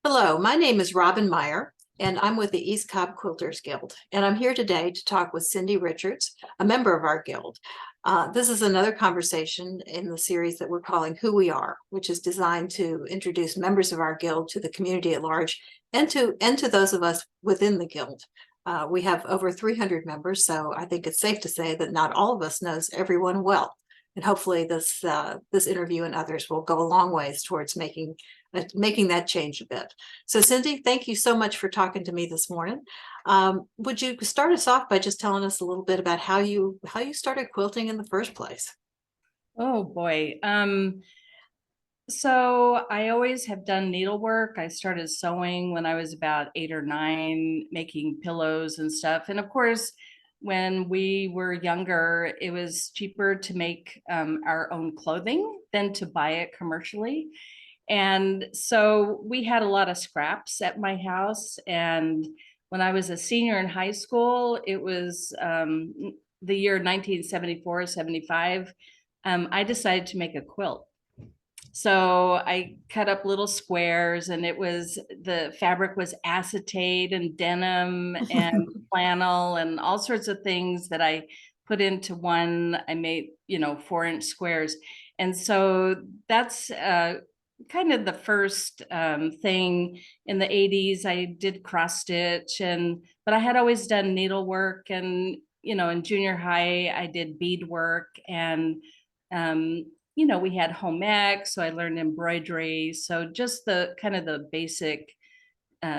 Hello, my name is Robin Meyer, and I'm with the East Cobb Quilters Guild. And I'm here today to talk with Cindy Richards, a member of our guild. This is another conversation in the series that we're calling Who We Are, which is designed to introduce members of our guild to the community at large and to those of us within the guild. We have over 300 members, so I think it's safe to say that not all of us knows everyone well. And hopefully this interview and others will go a long ways towards making that change a bit. So Cindy, thank you so much for talking to me this morning. Would you start us off by just telling us a little bit about how you started quilting in the first place? Oh boy. So I always have done needlework. I started sewing when I was about 8 or 9, making pillows and stuff. And of course, when we were younger, it was cheaper to make our own clothing than to buy it commercially. And so we had a lot of scraps at my house. And when I was a senior in high school, it was the year 1974, 75. I decided to make a quilt. So I cut up little squares, and the fabric was acetate and denim and flannel and all sorts of things that I put into one. I made, 4-inch squares. And so that's kind of the first thing. In the 80s. I did cross stitch, but I had always done needlework, and in junior high I did beadwork, and um, we had home ec, so I learned embroidery. So just the kind of the basic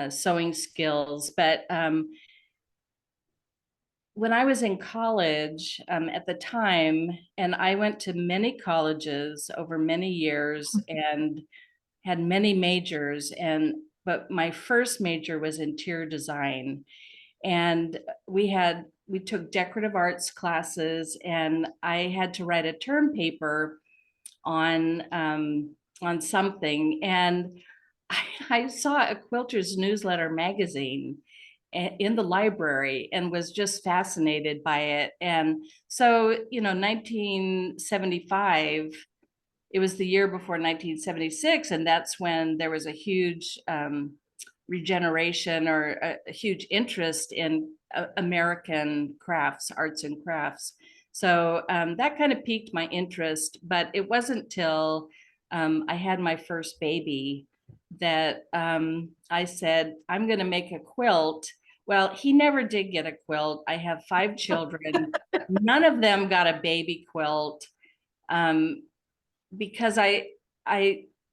sewing skills. But when I was in college at the time, and I went to many colleges over many years and had many majors, but my first major was interior design. And we took decorative arts classes, and I had to write a term paper on something. And I saw a quilters newsletter magazine in the library and was just fascinated by it. And so 1975, it was the year before 1976, and that's when there was a huge regeneration, or a huge interest in American crafts, arts and crafts. So that kind of piqued my interest, but it wasn't till I had my first baby that I said, I'm going to make a quilt. Well, he never did get a quilt. I have 5 children. None of them got a baby quilt. Because I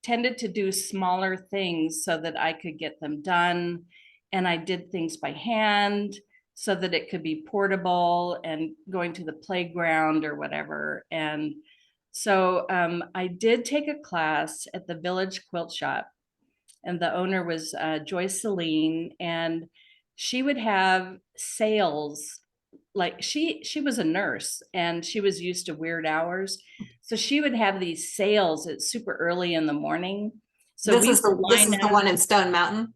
tended to do smaller things so that I could get them done. And I did things by hand so that it could be portable and going to the playground or whatever. And so I did take a class at the Village Quilt Shop, and the owner was Joyce Celine, and she would have sales. Like she was a nurse, and she was used to weird hours, so she would have these sales at super early in the morning. So This we is would line the up. one in Stone Mountain.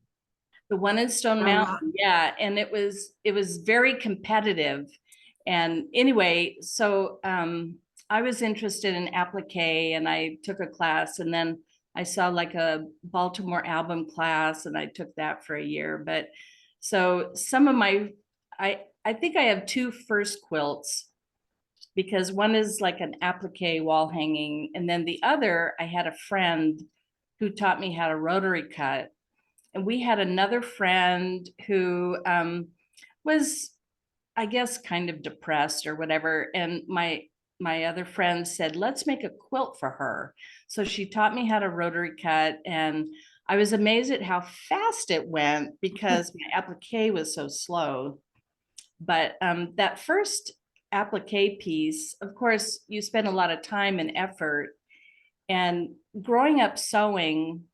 The one in Stone Stone Mountain, Mountain. yeah. And it was very competitive. And anyway, so I was interested in applique, and I took a class, and then I saw like a Baltimore album class, and I took that for a year. But so some of my I think I have 2 first quilts, because one is like an applique wall hanging, and then the other, I had a friend who taught me how to rotary cut. And we had another friend who was, I guess, kind of depressed or whatever. And my other friend said, let's make a quilt for her. So she taught me how to rotary cut, and I was amazed at how fast it went because my applique was so slow. But that first applique piece, of course, you spend a lot of time and effort. And growing up sewing,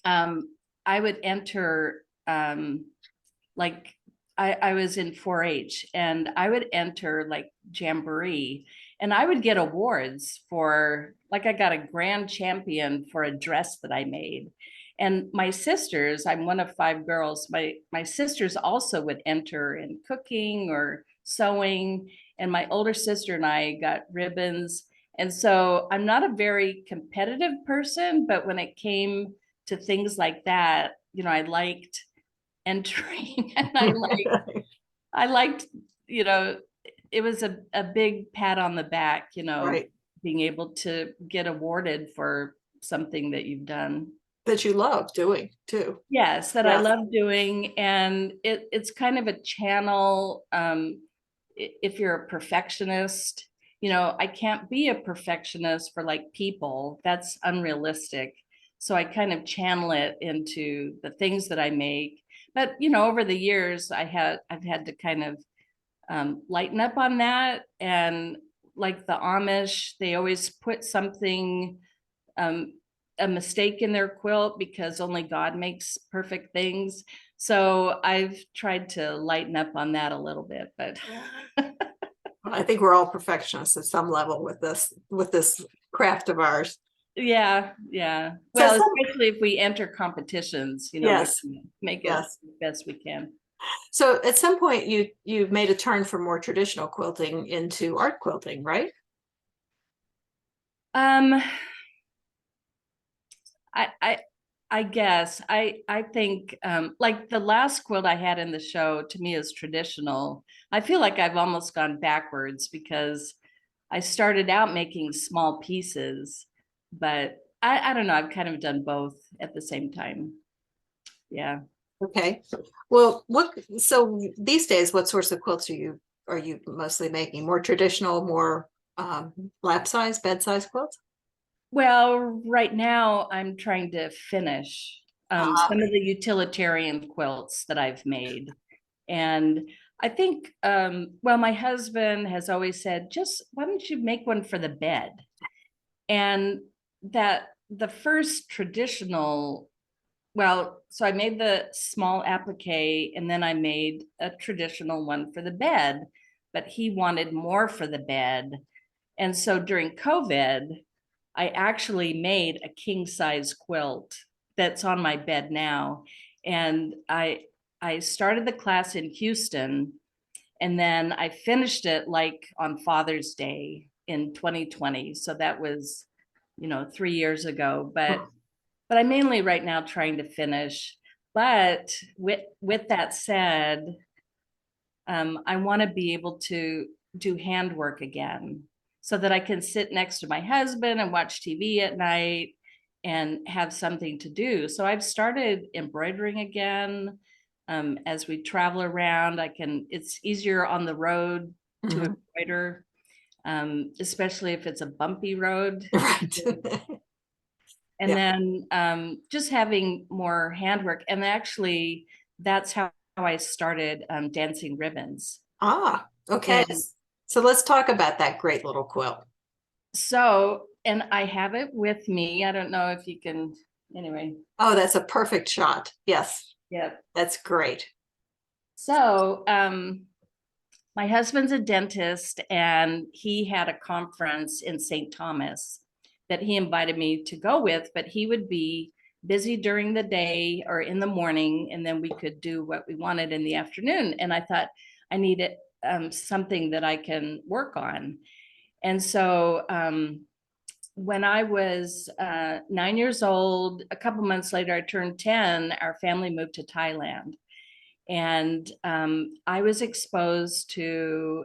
um, I would enter like I was in 4-H, and I would enter like jamboree, and I would get awards for, like, I got a grand champion for a dress that I made. And my sisters, I'm one of 5 girls, my sisters also would enter in cooking or sewing, and my older sister and I got ribbons. And so I'm not a very competitive person, but when it came to things like that, I liked entering and I liked, it was a big pat on the back, Right. being able to get awarded for something that you've done. That you love doing too. Yes, that I Yes. love doing. And it's kind of a channel. If you're a perfectionist, I can't be a perfectionist for like people. That's unrealistic. So I kind of channel it into the things that I make. But over the years, I've had to kind of lighten up on that. And like the Amish, they always put something, um, a mistake in their quilt because only God makes perfect things. So I've tried to lighten up on that a little bit, but I think we're all perfectionists at some level with this craft of ours. yeah. So Well, some, especially if we enter competitions, we yes, can make it yes. the best we can. So at some point you made a turn from more traditional quilting into art quilting, right? Um, I I I guess I think like the last quilt I had in the show to me is traditional. I feel like I've almost gone backwards because I started out making small pieces, but I don't know, I've kind of done both at the same time. Yeah. Okay. Well, so these days, what sorts of quilts are you mostly making? More traditional, more lap size, bed size quilts? Well, right now I'm trying to finish Ah, some of the utilitarian quilts that I've made. And I think, well, my husband has always said, just why don't you make one for the bed? And that the first traditional, well, so I made the small applique and then I made a traditional one for the bed, but he wanted more for the bed. And so during COVID, I actually made a king size quilt that's on my bed now. And I started the class in Houston and then I finished it like on Father's Day in 2020. So that was, 3 years ago. But I'm mainly right now trying to finish. But with that said, I want to be able to do handwork again so that I can sit next to my husband and watch TV at night and have something to do. So I've started embroidering again. As we travel around, it's easier on the road to mhm. embroider, especially if it's a bumpy road. Right. And Yeah. then just having more handwork. And actually, that's how I started dancing ribbons. Ah, okay. And So let's talk about that great little quilt. so, and I have it with me. I don't know if you can, anyway. Oh, that's a perfect shot. Yes, Yeah. that's great. So, my husband's a dentist and he had a conference in St. Thomas that he invited me to go with, but he would be busy during the day or in the morning, and then we could do what we wanted in the afternoon. And I thought I needed something that I can work on. And so when I was 9 years old, a couple months later, I turned 10, our family moved to Thailand. And I was exposed to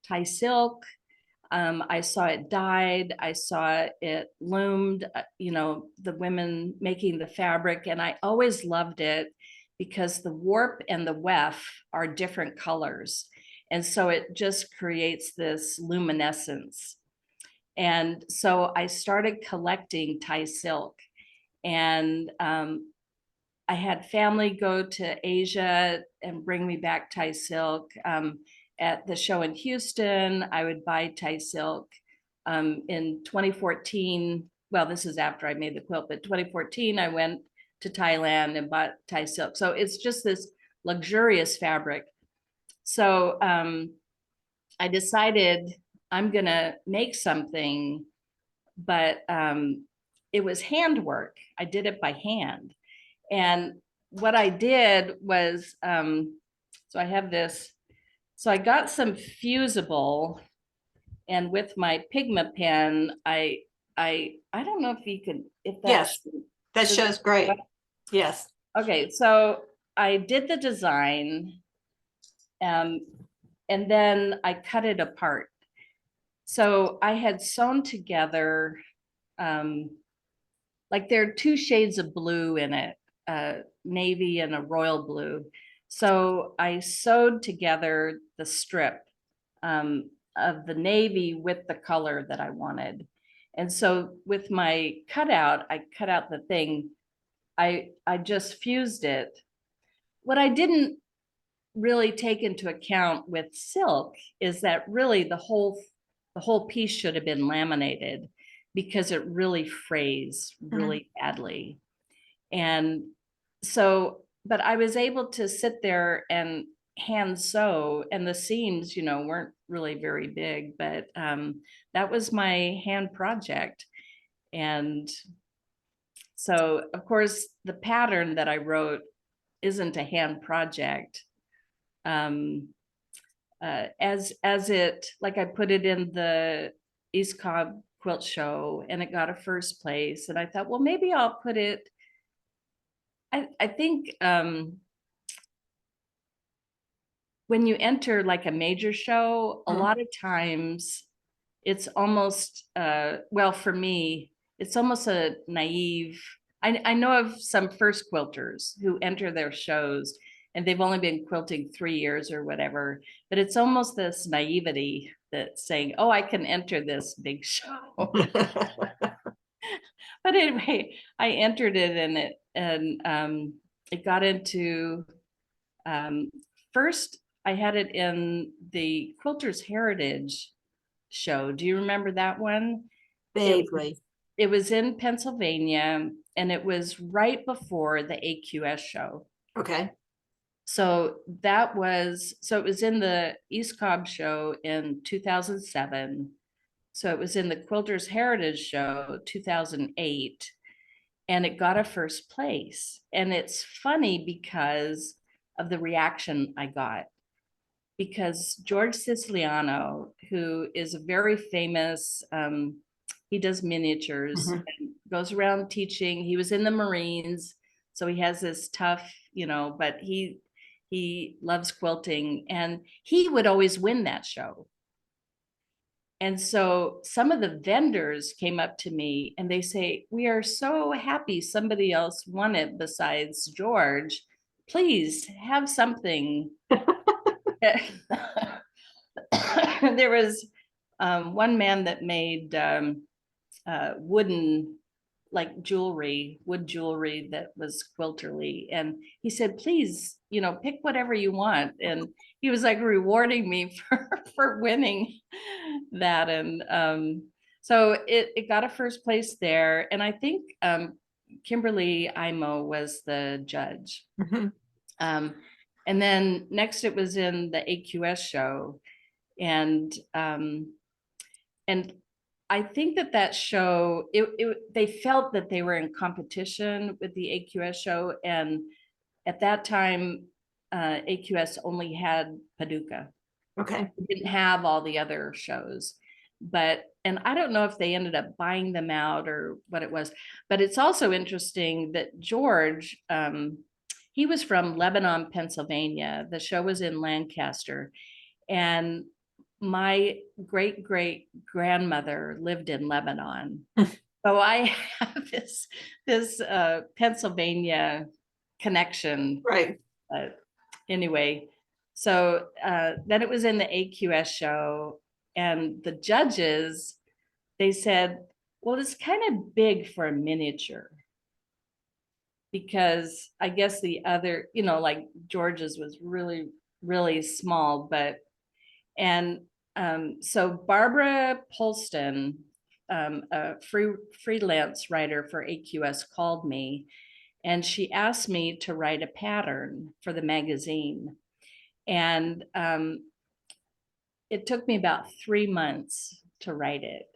Thai silk. I saw it dyed. I saw it loomed, the women making the fabric. And I always loved it because the warp and the weft are different colors. And so it just creates this luminescence. And so I started collecting Thai silk. And I had family go to Asia and bring me back Thai silk. At the show in Houston, I would buy Thai silk. In 2014, well, this is after I made the quilt, but 2014, I went to Thailand and bought Thai silk. So it's just this luxurious fabric. So I decided I'm gonna make something, but it was handwork. I did it by hand. And what I did was, so I have this, so I got some fusible, and with my Pigma pen, I don't know if you can, if Yes, that's, that does shows great. Yes. Okay, so I did the design, um, and then I cut it apart. So I had sewn together, like there are two shades of blue in it, navy and a royal blue. So I sewed together the strip of the navy with the color that I wanted. And so with my cutout, I cut out the thing. I just fused it. What I didn't really take into account with silk is that really the whole piece should have been laminated because it really frays really badly. And so, but I was able to sit there and hand sew, and the seams, weren't really very big, but that was my hand project. And so, of course, the pattern that I wrote isn't a hand project. Um, as it, like I put it in the East Cobb Quilt Show, and it got a first place. And I thought, well, maybe I'll put it. I think when you enter like a major show, a lot of times it's almost well, for me, it's almost a naive. I know of some first quilters who enter their shows and they've only been quilting 3 years or whatever, but it's almost this naivety that's saying, oh, I can enter this big show. But anyway, I entered it in it, and it got into um, first. I had it in the Quilters Heritage Show. Do you remember that one? Vaguely. It was in Pennsylvania, and it was right before the AQS show. Okay. So it was in the East Cobb show in 2007. So it was in the Quilters Heritage Show 2008, and it got a first place. And it's funny because of the reaction I got. Because George Siciliano, who is a very famous, he does miniatures and goes around teaching. He was in the Marines, so he has this tough, but he loves quilting, and he would always win that show. And so some of the vendors came up to me and they say, we are so happy somebody else won it besides George. Please have something. There was one man that made wooden, like wood jewelry that was quilterly. And he said, please, pick whatever you want. And he was like rewarding me for winning that. And so it got a first place there. And I think Kimberly Imo was the judge. And then next it was in the AQS show. And I think that show, they felt that they were in competition with the AQS show. And at that time, AQS only had Paducah. Okay. It didn't have all the other shows. And I don't know if they ended up buying them out or what it was, but it's also interesting that George, he was from Lebanon, Pennsylvania. The show was in Lancaster. And my great great grandmother lived in Lebanon. So I have this Pennsylvania connection. Right. Anyway, so then it was in the AQS show, and the judges, they said, well, it's kind of big for a miniature. Because I guess the other, like George's was really, really small, and so Barbara Polston, a freelance writer for AQS, called me, and she asked me to write a pattern for the magazine. And it took me about 3 months to write it.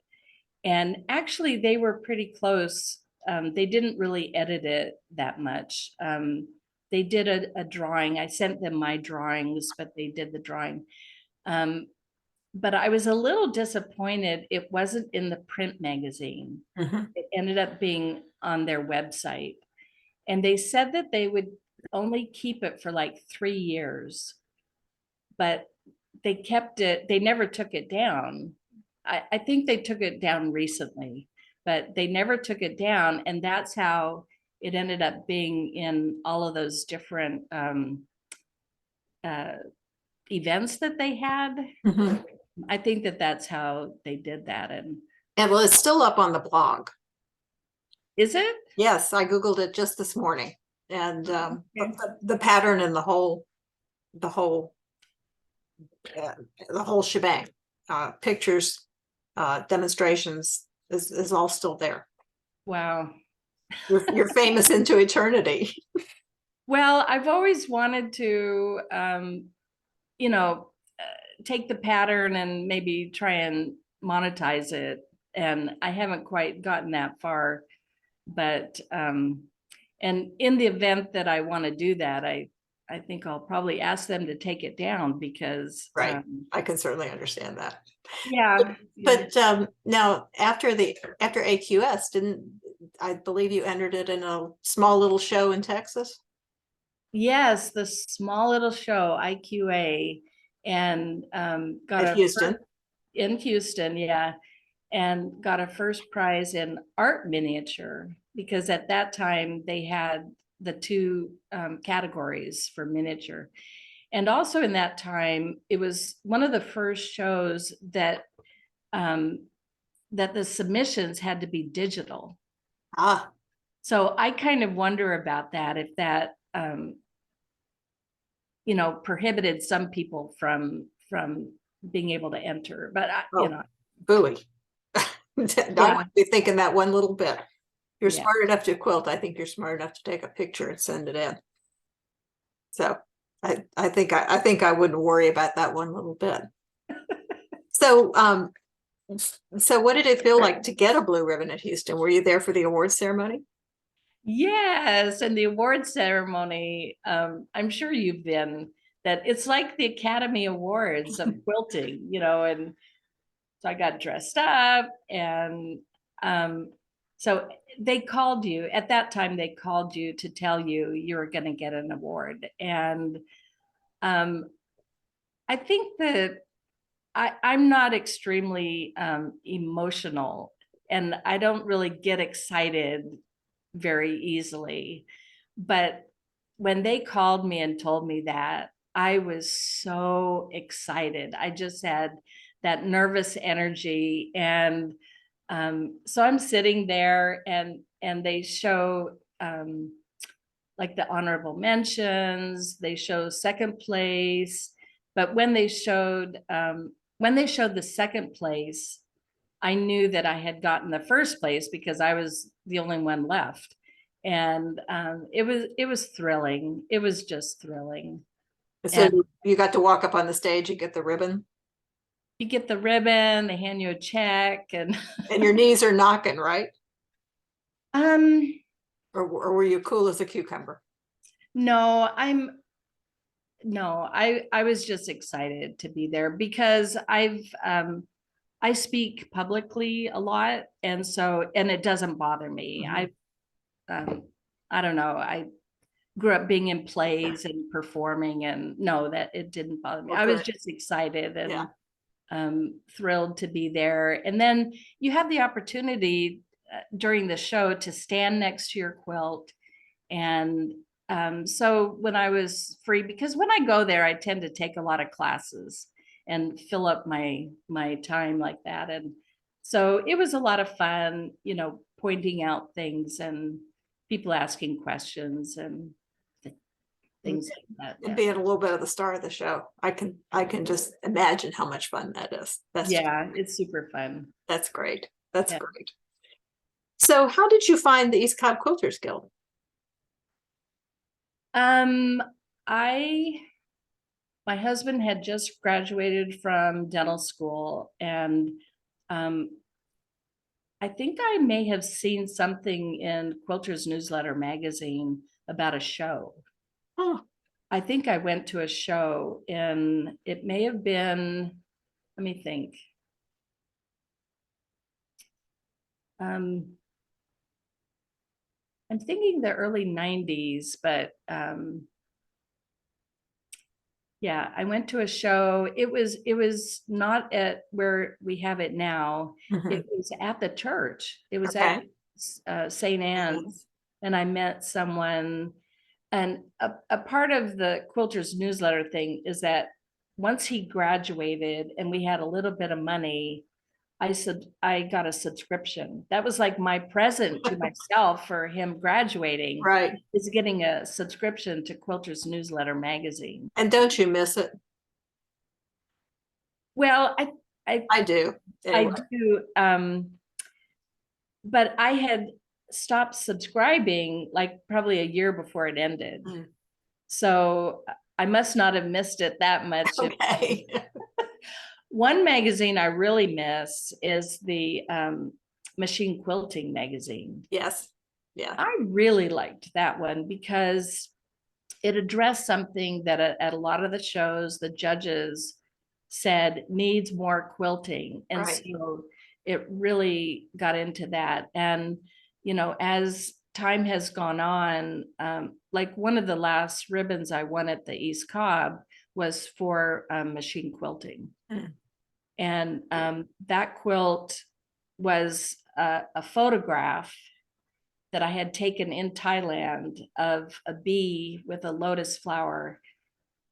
And actually, they were pretty close. They didn't really edit it that much. They did a drawing. I sent them my drawings, but they did the drawing. But I was a little disappointed it wasn't in the print magazine. It ended up being on their website. And they said that they would only keep it for like 3 years, but they kept it, they never took it down. I think they took it down recently, but they never took it down. And that's how it ended up being in all of those different uh, events that they had. Mhm. I think that that's how they did that. And And well, it's still up on the blog. is it? Yes, I Googled it just this morning, and Okay. the pattern and the whole uh, the whole shebang, pictures, demonstrations is all still there. Wow. You're famous into eternity. Well, I've always wanted to, you know, take the pattern and maybe try and monetize it. And I haven't quite gotten that far, but, and in the event that I want to do that, I think I'll probably ask them to take it down because, Right. I can certainly understand that. yeah. But now after AQS, didn't I believe you entered it in a small little show in Texas? Yes, the small little show, IQA, and got At a Houston. in Houston, yeah, and got a first prize in art miniature because at that time they had the two categories for miniature. And also in that time, it was one of the first shows that that the submissions had to be digital. Ah, So I kind of wonder about that, if that you know, prohibited some people from being able to enter. But I, you oh, know, booey. I yeah, wouldn't be thinking that one little bit. You're yeah. smart enough to quilt. I think you're smart enough to take a picture and send it in. So I think I wouldn't worry about that one little bit. So so what did it feel like to get a blue ribbon at Houston? Were you there for the awards ceremony? Yes, and the award ceremony, I'm sure you've been, that it's like the Academy Awards of quilting, you know, and so I got dressed up and so they called you at that time, they called you to tell you you were going to get an award. And um, I think that I'm not extremely emotional and I don't really get excited very easily. But when they called me and told me that, I was so excited. I just had that nervous energy. And so I'm sitting there and they show like the honorable mentions, they show second place. But when they showed the second place, I knew that I had gotten the first place because I was the only one left. And it was thrilling. It was just thrilling. So And you got to walk up on the stage and get the ribbon, you get the ribbon, they hand you a check, and and your knees are knocking, right? um Or were you cool as a cucumber? no, I was just excited to be there because I speak publicly a lot, and so and it doesn't bother me. Mhm. I don't know. I grew up being in plays and performing, and no, that it didn't bother me. Well, I was good. just excited Yeah. and thrilled to be there. And then you have the opportunity during the show to stand next to your quilt. And so when I was free, because when I go there, I tend to take a lot of classes and fill up my time like that. And so it was a lot of fun, you know, pointing out things and people asking questions and things like that. And Yeah. being a little bit of the star of the show. I can just imagine how much fun that is. Yeah, it's super fun. That's great. That's Yeah. great. So how did you find the East Cobb Quilters Guild? Um, I my husband had just graduated from dental school, and um, I think I may have seen something in Quilters Newsletter magazine about a show. Oh, I think I went to a show in, it may have been, let me think. Um, I'm thinking the early 90s, but yeah, I went to a show. It was not at where we have it now. Mhm. It was at the church. It was at Okay. St. Anne's, and I met someone. And a part of the quilters newsletter thing is that once he graduated and we had a little bit of money, I got a subscription. That was like my present to myself for him graduating, Right. is getting a subscription to Quilters Newsletter magazine. And don't you miss it? Well, I I do. I Anyway. do, but I had stopped subscribing like probably a year before it ended. Mm. So I must not have missed it that much. Okay. One magazine I really miss is the Machine Quilting magazine. Yes. Yeah. I really liked that one because it addressed something that at a lot of the shows, the judges said needs more quilting. And Right. so it really got into that. And, as time has gone on, like one of the last ribbons I won at the East Cobb was for machine quilting. Mm. And that quilt was a photograph that I had taken in Thailand of a bee with a lotus flower.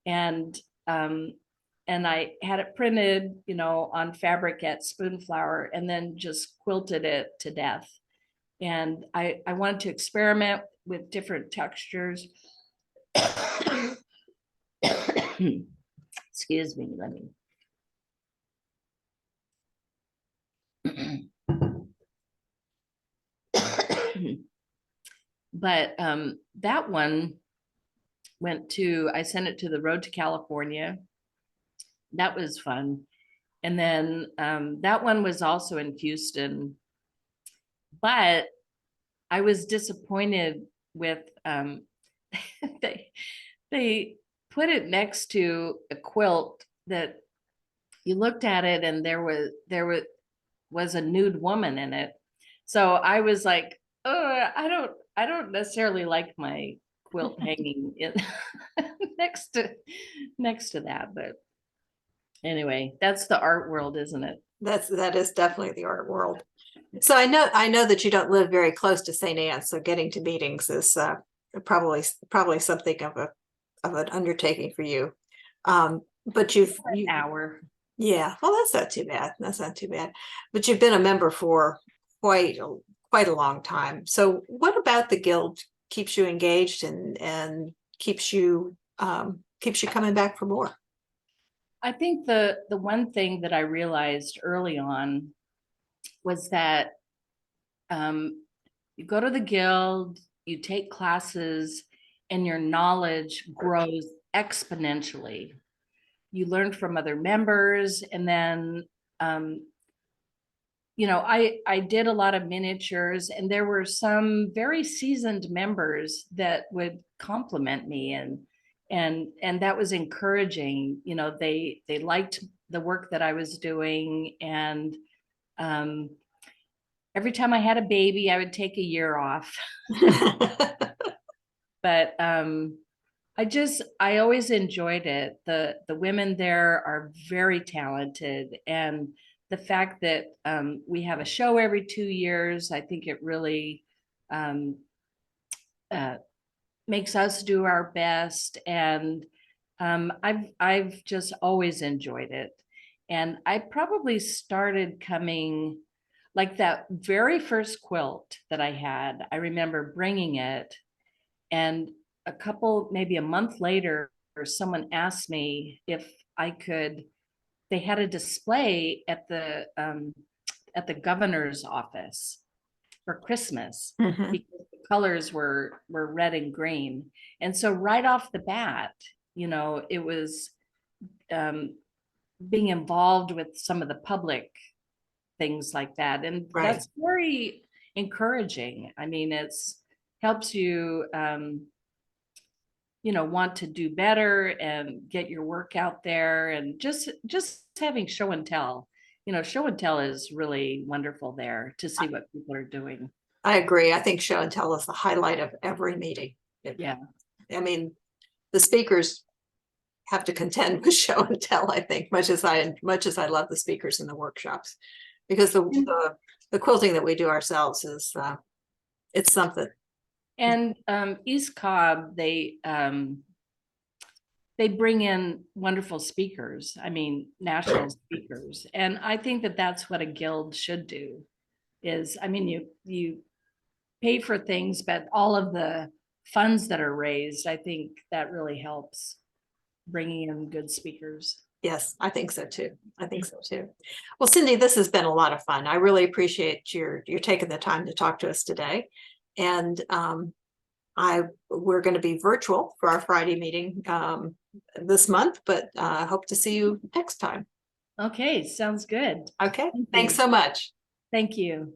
And I had it printed, on fabric at Spoonflower, and then just quilted it to death. And I wanted to experiment with different textures. Excuse me, let me. But that one I sent it to the road to California. That was fun. And then that one was also in Houston. But I was disappointed with they they put it next to a quilt that you looked at it and there was a nude woman in it. So I was like, oh, I don't necessarily like my quilt hanging in next to that. But anyway, that's the art world, isn't it? That is definitely the art world. So I know that you don't live very close to St. Anne's, so getting to meetings is probably something of an undertaking for you. But An hour. yeah, well, that's not too bad. That's not too bad. But you've been a member for quite a long time. So what about the guild keeps you engaged and keeps you coming back for more? I think the one thing that I realized early on was that you go to the guild, you take classes, and your knowledge grows exponentially. You learn from other members, and then I did a lot of miniatures, and there were some very seasoned members that would compliment me, and that was encouraging. They liked the work that I was doing, and um, every time I had a baby, I would take a year off. But I always enjoyed it. The women there are very talented, and the fact that we have a show every 2 years, I think it really um, uh, makes us do our best. And I've just always enjoyed it. And I probably started coming like that very first quilt that I had. I remember bringing it, and maybe a month later, someone asked me if I could. They had a display at the governor's office for Christmas Mhm. because the colors were red and green, and so right off the bat, it was um, being involved with some of the public things like that, and Right. that's very encouraging. I mean, it's helps you want to do better and get your work out there, and just having show and tell is really wonderful there to see what people are doing. I agree. I think show and tell is the highlight of every meeting. Yeah. I mean, the speakers have to contend with show and tell, I think, much as I love the speakers in the workshops, because the quilting that we do ourselves is it's something. And East Cobb, they bring in wonderful speakers. I mean, national speakers. And I think that that's what a guild should do is, I mean, you pay for things, but all of the funds that are raised, I think that really helps bringing in good speakers. Yes, I think so too. I think so too. Well, Cindy, this has been a lot of fun. I really appreciate your taking the time to talk to us today. And we're going to be virtual for our Friday meeting this month, but I hope to see you next time. Okay, sounds good. Okay, Thank thanks you. so much. Thank you.